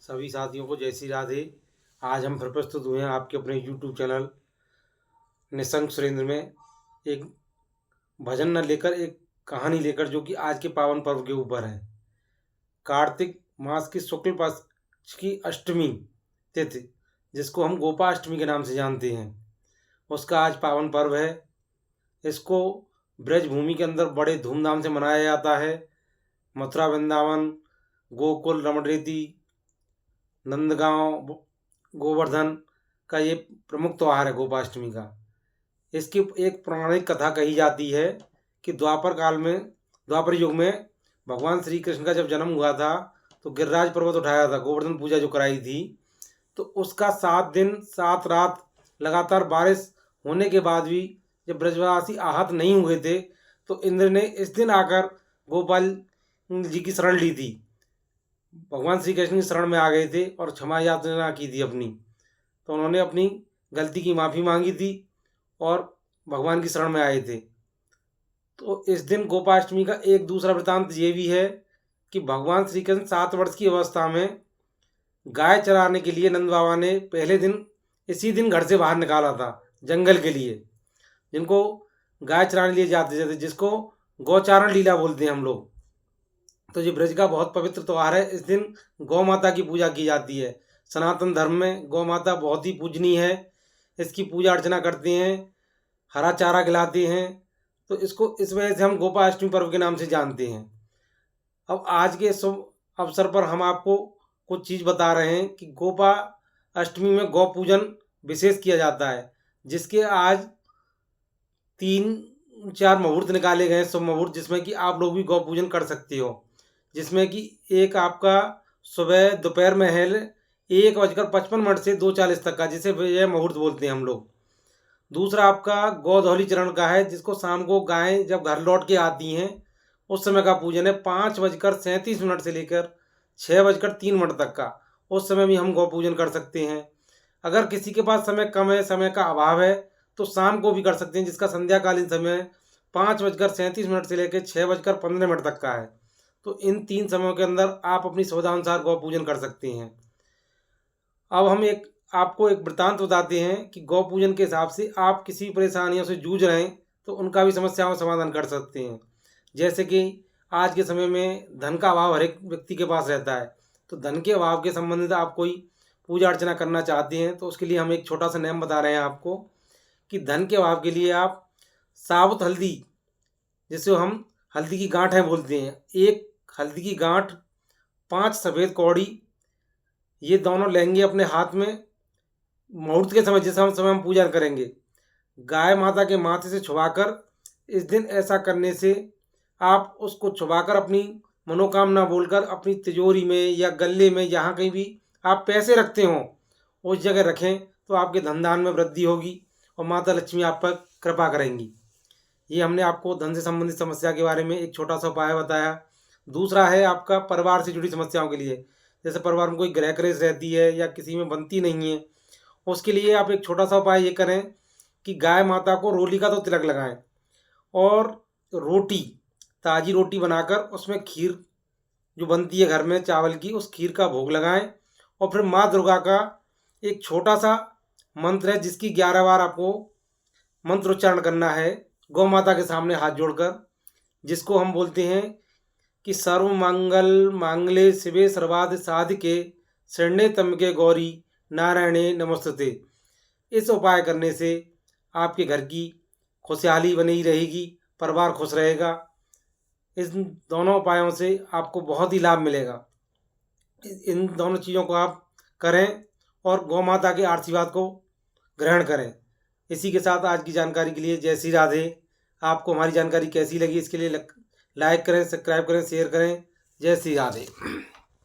सभी साथियों को जय श्री राधे। आज हम फिर प्रस्तुत हुए हैं आपके अपने YouTube चैनल निशंक सुरेंद्र में एक भजन न लेकर एक कहानी लेकर, जो कि आज के पावन पर्व के ऊपर है। कार्तिक मास की शुक्ल पक्ष की अष्टमी तिथि, जिसको हम गोपाष्टमी के नाम से जानते हैं, उसका आज पावन पर्व है। इसको ब्रज भूमि के अंदर बड़े धूमधाम से मनाया जाता है। मथुरा, वृंदावन, गोकुल, रमणरेती, नंदगांव, गोवर्धन का ये प्रमुख त्यौहार है गोपाष्टमी का। इसकी एक पौराणिक कथा कही जाती है कि द्वापर युग में भगवान श्री कृष्ण का जब जन्म हुआ था तो गिरिराज पर्वत उठाया था, गोवर्धन पूजा जो कराई थी, तो उसका 7 दिन 7 रात लगातार बारिश होने के बाद भी जब ब्रजवासी आहत नहीं हुए थे, तो इंद्र ने इस दिन आकर गोपाल जी की शरण ली थी। भगवान श्री कृष्ण की शरण में आ गए थे और क्षमा याचना की थी अपनी, तो उन्होंने अपनी गलती की माफ़ी मांगी थी और भगवान की शरण में आए थे। तो इस दिन गोपाष्टमी का एक दूसरा वृतांत ये भी है कि भगवान श्री कृष्ण 7 वर्ष की अवस्था में गाय चराने के लिए नंद बाबा ने पहले दिन इसी दिन घर से बाहर निकाला था जंगल के लिए, जिनको गाय चराने लिए जाते थे, जिसको गौचारण लीला बोलते हैं हम लोग। तो ये ब्रज का बहुत पवित्र त्यौहार है। इस दिन गौ माता की पूजा की जाती है। सनातन धर्म में गौ माता बहुत ही पूजनीय है। इसकी पूजा अर्चना करते हैं, हरा चारा खिलाते हैं, तो इसको इस वजह से हम गोपाष्टमी पर्व के नाम से जानते हैं। अब आज के शुभ अवसर पर हम आपको कुछ चीज़ बता रहे हैं कि गोपा अष्टमी में गौ पूजन विशेष किया जाता है, जिसके आज 3-4 मुहूर्त निकाले गए हैं, शुभ मुहूर्त, जिसमें कि आप लोग भी गौ पूजन कर सकते हो। जिसमें कि एक आपका सुबह दोपहर में है 1:55 से 2:40 तक का, जिसे यह मुहूर्त बोलते हैं हम लोग। दूसरा आपका गोधौली चरण का है, जिसको शाम को गायें जब घर लौट के आती हैं उस समय का पूजन है। 5:37 से लेकर 6:03 तक का, उस समय भी हम गौ पूजन कर सकते हैं। अगर किसी के पास समय कम है, समय का अभाव है, तो शाम को भी कर सकते हैं, जिसका संध्याकालीन समय 5:37 से लेकर 6:15 तक का है। तो इन 3 समयों के अंदर आप अपनी सुविधानुसार गौ पूजन कर सकते हैं। अब हम आपको एक वृत्तांत बताते हैं कि गौ पूजन के हिसाब से आप किसी परेशानियों से जूझ रहे हैं तो उनका भी समस्याओं का समाधान कर सकते हैं। जैसे कि आज के समय में धन का अभाव हर एक व्यक्ति के पास रहता है, तो धन के अभाव के संबंधित आप कोई पूजा अर्चना करना चाहते हैं तो उसके लिए हम एक छोटा सा नियम बता रहे हैं आपको कि धन के अभाव के लिए आप साबुत हल्दी, जिसे हम हल्दी की गांठें बोलते हैं, 1 हल्दी की गांठ, 5 सफ़ेद कौड़ी, ये दोनों लेंगे अपने हाथ में। मुहूर्त के समय जिस समय हम पूजा करेंगे, गाय माता के माथे से छुपाकर, इस दिन ऐसा करने से आप उसको छुपाकर अपनी मनोकामना बोलकर अपनी तिजोरी में या गले में, जहाँ कहीं भी आप पैसे रखते हों उस जगह रखें, तो आपके धन धान में वृद्धि होगी और माता लक्ष्मी आप पर कृपा करेंगी। ये हमने आपको धन से संबंधित समस्या के बारे में एक छोटा सा उपाय बताया। दूसरा है आपका परिवार से जुड़ी समस्याओं के लिए, जैसे परिवार में कोई गृह क्लेश रहती है या किसी में बनती नहीं है, उसके लिए आप एक छोटा सा उपाय ये करें कि गाय माता को रोली का तो तिलक लगाएं और रोटी, ताज़ी रोटी बनाकर उसमें खीर जो बनती है घर में चावल की, उस खीर का भोग लगाएं और फिर माँ दुर्गा का एक छोटा सा मंत्र है, जिसकी 11 बार आपको मंत्र उच्चारण करना है गौ माता के सामने हाथ जोड़कर, जिसको हम बोलते हैं कि सर्व मंगल मांगले शिवे सर्वार्थ साधिके शरण्ये त्र्यंबके गौरी नारायणे नमोस्तुते। इस उपाय करने से आपके घर की खुशहाली बनी रहेगी, परिवार खुश रहेगा। इस दोनों उपायों से आपको बहुत ही लाभ मिलेगा। इन दोनों चीज़ों को आप करें और गौ माता के आशीर्वाद को ग्रहण करें। इसी के साथ आज की जानकारी के लिए जय श्री राधे। आपको हमारी जानकारी कैसी लगी इसके लिए लाइक करें, सब्सक्राइब करें, शेयर करें। जय श्री राधे।